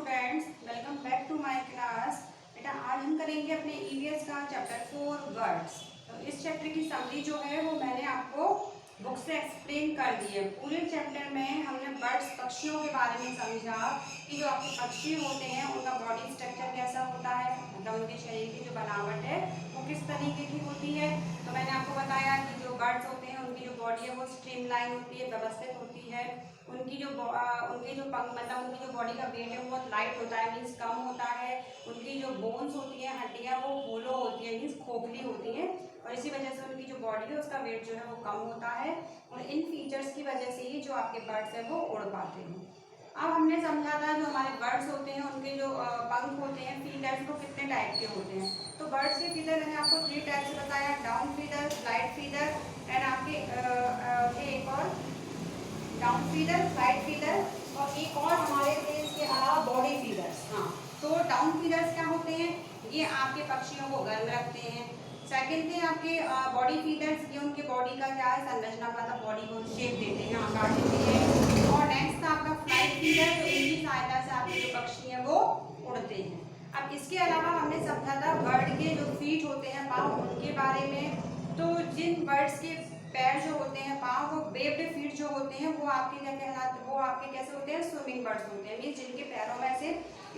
Students, welcome back to my class. बेटा आज हम करेंगे अपने ईवीएस का चैप्टर 4 बर्ड्स। तो इस चैप्टर की समरी जो है वो मैंने आपको बुक से एक्सप्लेन कर दी है। पूरे चैप्टर में हमने बर्ड्स पक्षियों के बारे में समझा कि जो आपके पक्षी होते हैं उनका बॉडी स्ट्रक्चर कैसा होता है, मतलब उनके शरीर की जो बनावट है वो किस तरीके की होती है। तो मैंने आपको बताया कि जो बर्ड्स होते हैं उनकी जो बॉडी है वो स्ट्रीमलाइन होती है, व्यवस्थित होती है। उनकी जो पंख मतलब उनकी जो बॉडी का वेट है वो बहुत लाइट होता है, मीन्स कम होता है। उनकी जो बोन्स होती हैं, हड्डियाँ, वो होलो होती है, मीन्स खोखली होती हैं, और इसी वजह से उनकी जो बॉडी है उसका वेट जो है वो कम होता है। और इन फीचर्स की वजह से ही जो आपके बर्ड्स हैं वो उड़ पाते हैं। अब हमने समझा था जो हमारे बर्ड्स होते हैं उनके जो पंख होते हैं, फीदर्स, वो कितने टाइप के होते हैं। तो बर्ड्स के फीदर मैंने आपको 3 टाइप से बताया, down feather, flight feather and आपके एक और डाउन फीदर, फ्लाइट फीदर, और एक और हमारे थे इसके अलावा बॉडी फीदर्स। हाँ, तो डाउन फीदर्स क्या होते हैं, ये आपके पक्षियों को गर्म रखते हैं। सेकंड थे आपके बॉडी फीदर्स, ये उनके बॉडी का क्या है, संरचना, मतलब बॉडी को शेप देते हैं, आकार देते हैं। और नेक्स्ट था आपका फ्लाइट फीदर, तो इनकी सहायता से आपके जो पक्षी हैं वो उड़ते हैं। अब इसके अलावा हमने समझा था बर्ड के जो फीट होते हैं, पाँव, उनके बारे में। तो जिन बर्ड्स के पैर जो होते हैं, पाँव, वो वेब्ड फीट जो होते हैं वो आपके क्या कहलाते, वो आपके कैसे होते हैं, स्विमिंग बर्ड्स होते हैं। मीन्स जिनके पैरों में से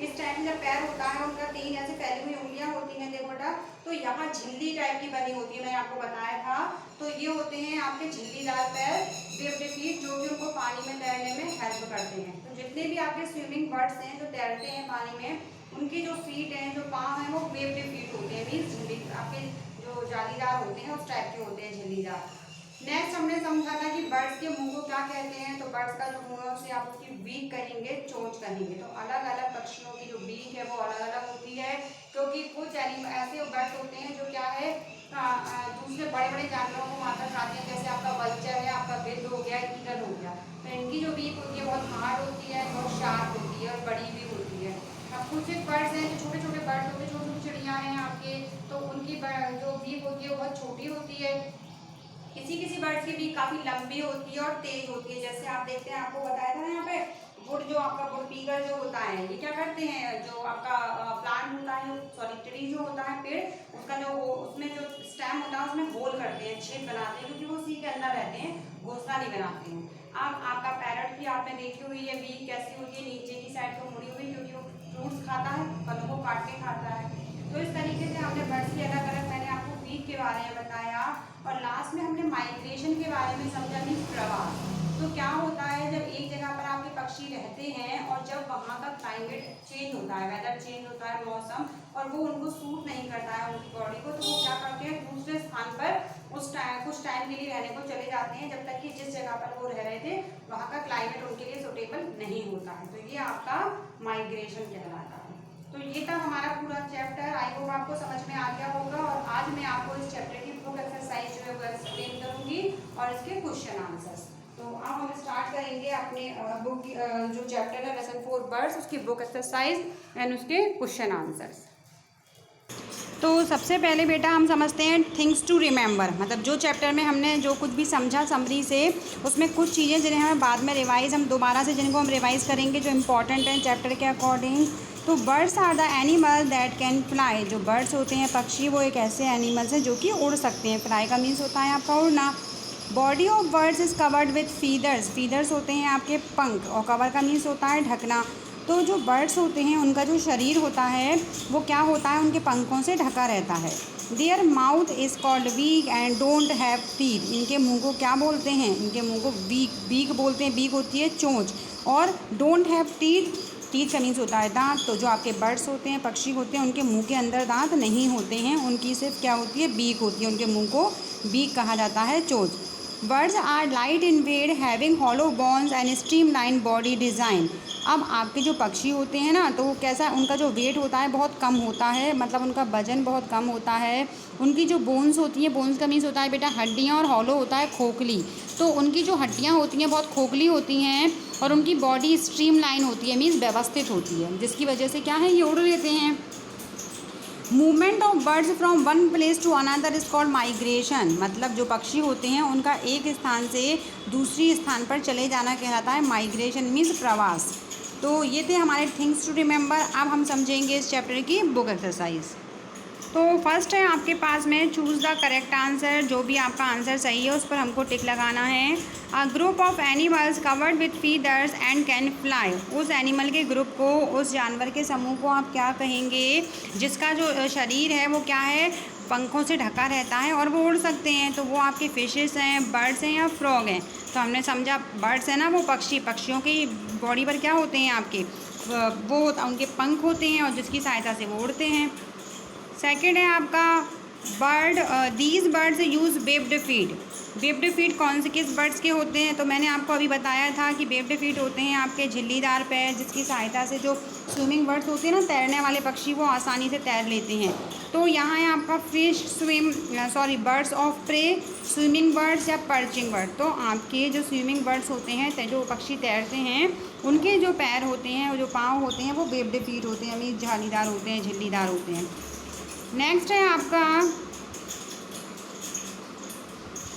इस टाइप जब पैर होता है उनका 3 ऐसे फैली हुई उंगलियां होती हैं, देखो बेटा, तो यहाँ झिल्ली टाइप की बनी होती है, मैंने आपको बताया था। तो ये होते हैं आपके झिल्लीदार पैर, वेब्ड फीट, जो कि उनको पानी में तैरने में हेल्प करते हैं। तो जितने भी आपके स्विमिंग बर्ड्स हैं जो तैरते हैं पानी में, उनकी जो फीट हैं, जो पाँव हैं, वो वेब्ड फीट होते हैं, मीन्स झिल्ली, आपके जो जालीदार होते हैं उस टाइप के होते हैं, झिल्लीदार। नेक्स्ट हमने समझा था कि बर्ड्स के मुंह को क्या कहते हैं। तो बर्ड्स का जो मुंह है उसे आप उसकी बीक कहेंगे, चोंच कहेंगे। तो अलग अलग पक्षियों की जो बीक है वो अलग अलग होती है, क्योंकि कुछ एनिमल ऐसे बर्ड्स होते हैं जो क्या है, दूसरे बड़े बड़े जानवरों को मार कर खाते हैं, जैसे आपका वल्चर है, आपका गिद्ध हो गया, ईगल हो गया। तो इनकी जो बीक होती है बहुत हार्ड होती है, बहुत शार्प होती है और बड़ी भी होती है। अब कुछ एक बर्ड्स हैं जो छोटे छोटे बर्ड्स होते हैं, छोटी छोटी चिड़िया हैं आपके, तो उनकी जो बीक होती है वो बहुत छोटी होती है। किसी किसी बर्ड्स की बीक काफी लंबी होती है और तेज होती है, जैसे आप देखते हैं, आपको बताया था ना यहाँ पे वुड, जो आपका वुड पीकर जो होता है, ये क्या करते हैं, जो आपका प्लांट होता है, सॉरी ट्री जो होता है, पेड़, उसका जो उसमें जो स्टेम होता है उसमें होल करते हैं, छेद बनाते हैं, क्योंकि वो सी के अंदर रहते हैं, घोंसला नहीं बनाते हैं। अब आपका पैरट की आपने देखी हुई है बीक कैसी होती है, नीचे की साइड को मुड़ी हुई, क्योंकि वो फ्रूट्स खाता है, फलों को काट के खाता है। तो इस तरीके से हमने बर्ड्स की अलग अलग, मैंने आपको बीक के बारे में बताया, और लास्ट में हमने माइग्रेशन के बारे में समझा, मीन्स प्रवास। तो क्या होता है, जब एक जगह पर आपके पक्षी रहते हैं और जब वहाँ का क्लाइमेट चेंज होता है, वेदर चेंज होता है, मौसम, और वो उनको सूट नहीं करता है उनकी बॉडी को, तो वो क्या करते हैं, दूसरे स्थान पर कुछ टाइम के लिए रहने को चले जाते हैं, जब तक कि जिस जगह पर वो रह रहे थे वहाँ का क्लाइमेट उनके लिए सूटेबल नहीं होता है। तो ये आपका माइग्रेशन कहलाता है। तो ये था हमारा पूरा चैप्टर। आई होप आपको समझ में आ गया होगा। और आज मैं आपको इस चैप्टर की बुक एक्सरसाइज जो है वो एक्सप्लेन करूंगी और इसके क्वेश्चन आंसर्स। तो अब हम स्टार्ट करेंगे अपने बुक जो चैप्टर है लेसन 4 बर्ड्स, उसकी बुक एक्सरसाइज एंड उसके क्वेश्चन आंसर्स। तो सबसे पहले बेटा हम समझते हैं थिंग्स टू रिमेंबर, मतलब जो चैप्टर में हमने जो कुछ भी समझा समरी से, उसमें कुछ चीज़ें जिन्हें हमें बाद में रिवाइज, हम दोबारा से जिनको हम रिवाइज करेंगे, जो इंपॉर्टेंट हैं चैप्टर के अकॉर्डिंग। तो birds are the animal that can fly, जो बर्ड्स होते हैं पक्षी, वो एक ऐसे एनिमल्स हैं जो कि उड़ सकते हैं। फ्लाई का मीन्स होता है आपका उड़ना। Body of birds is covered with feathers, feathers होते हैं आपके पंख, और कवर का मीन्स होता है ढकना। तो जो बर्ड्स होते हैं उनका जो शरीर होता है वो क्या होता है, उनके पंखों से ढका रहता है। Their mouth is called beak and don't have teeth, इनके मुंह को क्या बोलते हैं, इनके मुंह को बीक बोलते हैं, बीक होती है चोंच, और डोंट हैव टीथ, टीथ का मीन्स होता है दांत। तो जो आपके बर्ड्स होते हैं, पक्षी होते हैं, उनके मुंह के अंदर दांत नहीं होते हैं, उनकी सिर्फ क्या होती है, बीक होती है, उनके मुंह को बीक कहा जाता है, चोंच। Birds are light in weight having hollow bones and streamline body design. अब आपके जो पक्षी होते हैं ना, तो वो कैसा, उनका जो वेट होता है बहुत कम होता है, मतलब उनका वजन बहुत कम होता है। उनकी जो बोन्स होती हैं, बोन्स का मीन्स होता है बेटा हड्डियाँ, और हॉलो होता है खोखली। तो उनकी जो हड्डियाँ होती हैं बहुत खोखली होती हैं, और उनकी बॉडी स्ट्रीमलाइन होती है, मीन्स व्यवस्थित होती है, जिसकी वजह से क्या है, ये उड़ लेते हैं। Movement of birds from one place to another is called migration, मतलब जो पक्षी होते हैं उनका एक स्थान से दूसरी स्थान पर चले जाना कहलाता है माइग्रेशन, मीन्स प्रवास। तो ये थे हमारे थिंग्स टू रिमेंबर। अब हम समझेंगे इस चैप्टर की बुक एक्सरसाइज। तो फर्स्ट है आपके पास में चूज़ द करेक्ट आंसर। जो भी आपका आंसर सही है उस पर हमको टिक लगाना है। A group of animals covered with feathers and can fly. उस एनिमल के ग्रुप को, उस जानवर के समूह को आप क्या कहेंगे जिसका जो शरीर है वो क्या है, पंखों से ढका रहता है और वो उड़ सकते हैं। तो वो आपके फिशेस हैं, बर्ड्स हैं या फ्रॉग हैं। तो हमने समझा बर्ड्स है ना, वो पक्षियों की बॉडी पर क्या होते हैं आपके, वो उनके पंख होते हैं और जिसकी सहायता से वो उड़ते हैं। सेकंड है आपका bird, these birds use webbed feet. Webbed feet कौन से किस बर्ड्स के होते हैं, तो मैंने आपको अभी बताया था कि वेब्ड फीट होते हैं आपके झिल्लीदार पैर, जिसकी सहायता से जो स्विमिंग बर्ड्स होते हैं ना, तैरने वाले पक्षी, वो आसानी से तैर लेते हैं। तो यहाँ है आपका fish birds of prey, swimming birds या पर्चिंग बर्ड। तो आपके जो स्विमिंग बर्ड्स होते हैं, जो पक्षी तैरते हैं, उनके जो पैर होते हैं, जो पाँव होते हैं, वो वेब्ड फीट होते हैं, यानी झालीदार होते हैं, झिल्लीदार होते हैं। नेक्स्ट है आपका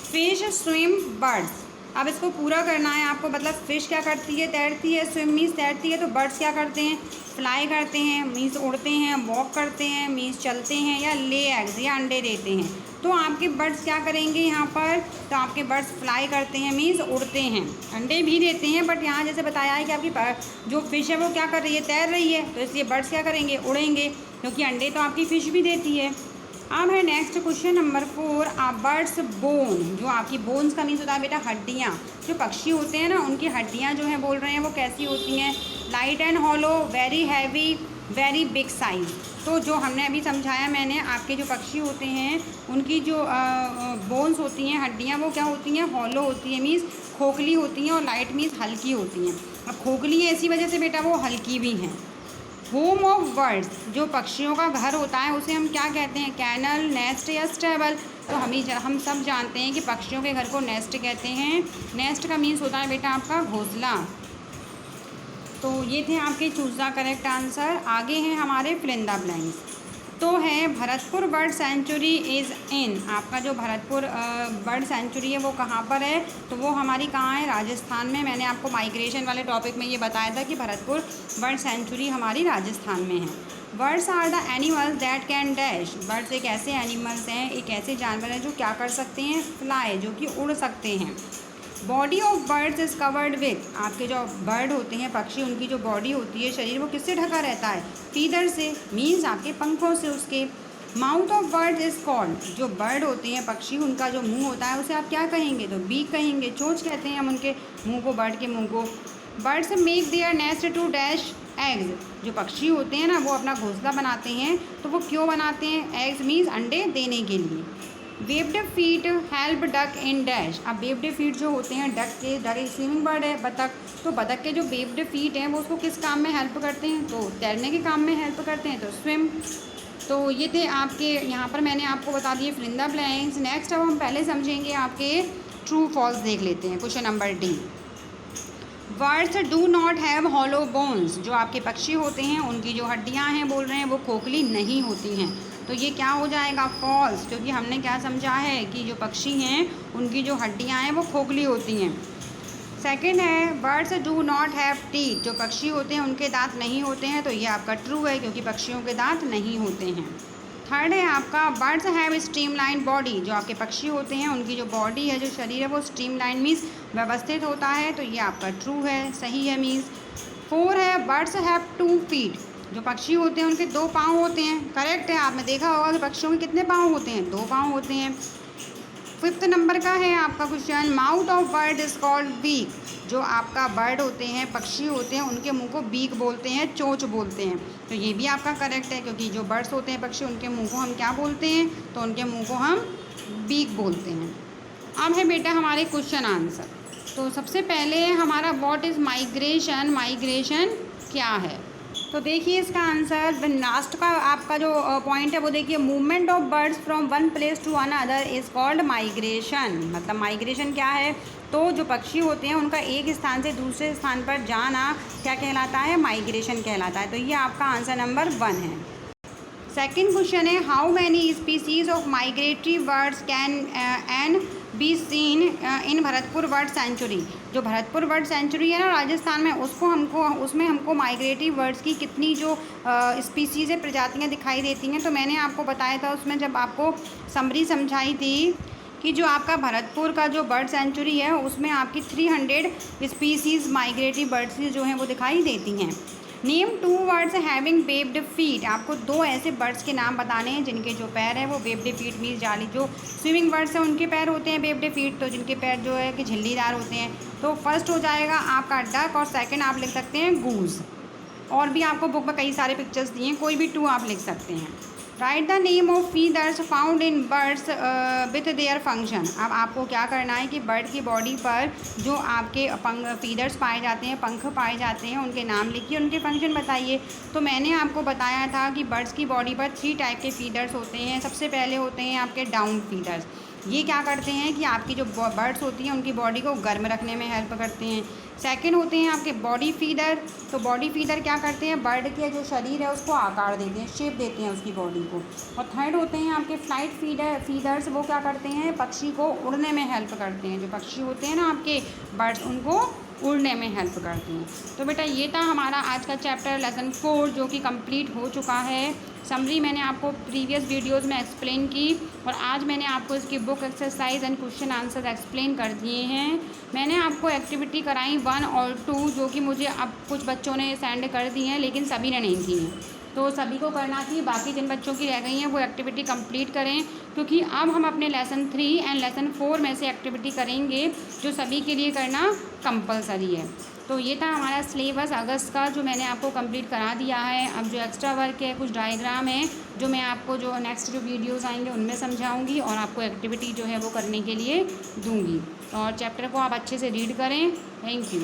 फिश स्विम बर्ड्स। अब इसको पूरा करना है आपको, मतलब फ़िश क्या करती है, तैरती है, स्विम मीन्स तैरती है। तो बर्ड्स क्या करते हैं, फ्लाई करते हैं मीन्स उड़ते हैं, वॉक करते हैं मीन्स चलते हैं, या ले एग्स या अंडे देते हैं। तो आपके बर्ड्स क्या करेंगे यहाँ पर, तो आपके बर्ड्स फ्लाई करते हैं मीन्स उड़ते हैं, अंडे भी देते हैं, बट यहाँ जैसे बताया है कि आपकी जो फ़िश है वो क्या कर रही है, तैर रही है, तो इसलिए बर्ड्स क्या करेंगे, उड़ेंगे, क्योंकि अंडे तो आपकी फ़िश भी देती है। अब है नेक्स्ट क्वेश्चन नंबर 4, आ बर्ड्स बोन। जो आपकी बोन्स का मीन्स होता है बेटा हड्डियाँ। जो पक्षी होते हैं ना, उनकी हड्डियाँ जो हैं बोल रहे हैं वो कैसी होती हैं, light and hollow, very heavy, very big size. तो जो हमने अभी समझाया मैंने, आपके जो पक्षी होते हैं उनकी जो बोन्स होती हैं, हड्डियाँ, वो क्या होती हैं, हॉलो होती है मीन्स खोखली होती हैं, और लाइट मीन्स हल्की होती हैं। अब खोखली है इसी वजह से बेटा वो हल्की भी हैं। होम ऑफ बर्ड्स, जो पक्षियों का घर होता है उसे हम क्या कहते हैं, कैनल, नेस्ट या स्टेबल। तो हम सब जानते हैं कि पक्षियों के घर को नेस्ट कहते हैं। नेस्ट का मीन्स होता है बेटा आपका घोंसला। तो ये थे आपके चूज़ द करेक्ट आंसर। आगे हैं हमारे फिल इन द ब्लैंक्स। तो है Bharatpur bird sanctuary is in. आपका जो भरतपुर बर्ड सेंचुरी है वो कहाँ पर है, तो वो हमारी कहाँ है, राजस्थान में। मैंने आपको माइग्रेशन वाले टॉपिक में ये बताया था कि भरतपुर बर्ड सेंचुरी हमारी राजस्थान में है। Birds are the animals that can dash. Birds एक ऐसे एनिमल्स हैं, एक ऐसे जानवर हैं जो क्या कर सकते हैं, फ्लाई, जो कि उड़ सकते हैं। Body of birds is covered with. आपके जो बर्ड होते हैं, पक्षी, उनकी जो बॉडी होती है, शरीर, वो किससे ढका रहता है, फीदर से, मीन्स आपके पंखों से उसके। Mouth of birds is called. जो बर्ड होते हैं पक्षी, उनका जो मुंह होता है उसे आप क्या कहेंगे, तो बीक कहेंगे, चोंच कहते हैं हम उनके मुंह को, बर्ड के मुंह को। Birds make their nest to dash eggs. जो पक्षी होते हैं ना, वो अपना घोंसला बनाते हैं, तो वो क्यों बनाते हैं, एग्स मीन्स अंडे देने के लिए। Webbed feet help duck in dash. अब वेब्ड फीट जो होते हैं डक एक स्विमिंग बर्ड है, बतख। तो बतख के जो वेब्ड फीट हैं वो उसको किस काम में हेल्प करते हैं, तो तैरने के काम में हेल्प करते हैं, तो स्विम। तो ये थे आपके, यहाँ पर मैंने आपको बता दिए fill in the blanks. Next अब हम पहले समझेंगे आपके ट्रू फॉल्स देख लेते हैं। Question number D, birds do not have hollow bones. जो आपके पक्षी होते हैं उनकी जो हड्डियाँ हैं बोल रहे हैं वो खोखली नहीं होती हैं। तो ये क्या हो जाएगा, फॉल्स, क्योंकि हमने क्या समझा है कि जो पक्षी हैं उनकी जो हड्डियाँ हैं वो खोखली होती हैं। सेकंड है birds do not have teeth. जो पक्षी होते हैं उनके दांत नहीं होते हैं, तो ये आपका ट्रू है, क्योंकि पक्षियों के दांत नहीं होते हैं। थर्ड है आपका बर्ड्स हैव स्ट्रीमलाइन बॉडी। जो आपके पक्षी होते हैं उनकी जो बॉडी है, जो शरीर है, वो स्ट्रीमलाइन मीन्स व्यवस्थित होता है, तो ये आपका ट्रू है, सही है मीन्स। 4 है बर्ड्स हैव 2 फीट। जो पक्षी होते हैं उनके 2 पाँव होते हैं, करेक्ट है। आपने देखा होगा कि पक्षियों के कितने पाँव होते हैं, 2 पाँव होते हैं। 5th नंबर का है आपका question, mouth of bird is called beak. जो आपका बर्ड होते हैं, पक्षी होते हैं, उनके मुंह को बीक बोलते हैं, चोंच बोलते हैं। तो ये भी आपका करेक्ट है, क्योंकि जो बर्ड्स होते हैं पक्षी, उनके मुंह को हम क्या बोलते हैं, तो उनके मुंह को हम बीक बोलते हैं। अब है बेटा हमारे क्वेश्चन आंसर। तो सबसे पहले हमारा व्हाट इज़ माइग्रेशन, माइग्रेशन क्या है। तो देखिए इसका आंसर, लास्ट का आपका जो पॉइंट है वो देखिए, movement of birds from one place to another is called migration. मतलब माइग्रेशन क्या है, तो जो पक्षी होते हैं उनका एक स्थान से दूसरे स्थान पर जाना क्या कहलाता है, माइग्रेशन कहलाता है। तो ये आपका आंसर नंबर 1 है। सेकंड क्वेश्चन है, how many species of migratory birds can and be seen in Bharatpur bird sanctuary. जो भरतपुर बर्ड सेंचुरी है ना राजस्थान में, उसमें हमको माइग्रेटिव बर्ड्स की कितनी जो स्पीसीज़ है, प्रजातियाँ दिखाई देती हैं। तो मैंने आपको बताया था उसमें, जब आपको समरी समझाई थी कि जो आपका भरतपुर का जो बर्ड सेंचुरी है उसमें आपकी 300 स्पीसीज़ माइग्रेटिव बर्ड्स जो हैं वो दिखाई देती हैं। Name 2 birds having webbed feet, आपको 2 ऐसे बर्ड्स के नाम बताने हैं जिनके जो पैर हैं वो वेब्ड फीट मीन्स जाली, जो स्विमिंग बर्ड्स हैं उनके पैर होते हैं वेब्ड फीट, तो जिनके पैर जो है कि झिल्लीदार होते हैं। तो फर्स्ट हो जाएगा आपका डक और सेकंड आप लिख सकते हैं गूज। और भी आपको बुक में कई सारे पिक्चर्स दिए हैं, कोई भी 2 आप लिख सकते हैं। Right the name of feathers found in birds with their function. अब आपको क्या करना है कि बर्ड की बॉडी पर जो आपके फीदर्स पाए जाते हैं, पंख पाए जाते हैं, उनके नाम लिखिए, उनके फंक्शन बताइए। तो मैंने आपको बताया था कि बर्ड्स की बॉडी पर 3 टाइप के फीदर्स होते हैं। सबसे पहले होते हैं आपके डाउन फीदर्स। ये क्या करते हैं कि आपकी जो बर्ड्स होती हैं उनकी बॉडी को गर्म रखने में हेल्प करते हैं। सेकंड होते हैं आपके बॉडी फीडर। तो बॉडी फीडर क्या करते हैं, बर्ड के जो शरीर है उसको आकार देते हैं, शेप देते हैं उसकी बॉडी को। और थर्ड होते हैं आपके फ्लाइट फीडर्स। वो क्या करते हैं, पक्षी को उड़ने में हेल्प करते हैं। जो पक्षी होते हैं ना आपके बर्ड्स, उनको उड़ने में हेल्प करते हैं। तो बेटा ये था हमारा आज का चैप्टर लेसन 4 जो कि कंप्लीट हो चुका है। समरी मैंने आपको प्रीवियस वीडियोस में एक्सप्लेन की और आज मैंने आपको इसकी book exercise and question answer explain कर दिए हैं। मैंने आपको एक्टिविटी कराई 1 और 2 जो कि मुझे अब कुछ बच्चों ने सेंड कर दी हैं लेकिन सभी ने नहीं की हैं, तो सभी को करना थी। बाकी जिन बच्चों की रह गई हैं वो एक्टिविटी कंप्लीट करें, क्योंकि अब हम अपने लेसन 3 एंड लेसन 4 में से एक्टिविटी करेंगे जो सभी के लिए करना कंपलसरी है। तो ये था हमारा सिलेबस अगस्त का जो मैंने आपको कंप्लीट करा दिया है। अब जो एक्स्ट्रा वर्क है, कुछ डायग्राम है जो मैं आपको जो नेक्स्ट जो वीडियोस आएंगे उनमें समझाऊंगी और आपको एक्टिविटी जो है वो करने के लिए दूंगी। और चैप्टर को आप अच्छे से रीड करें। Thank you.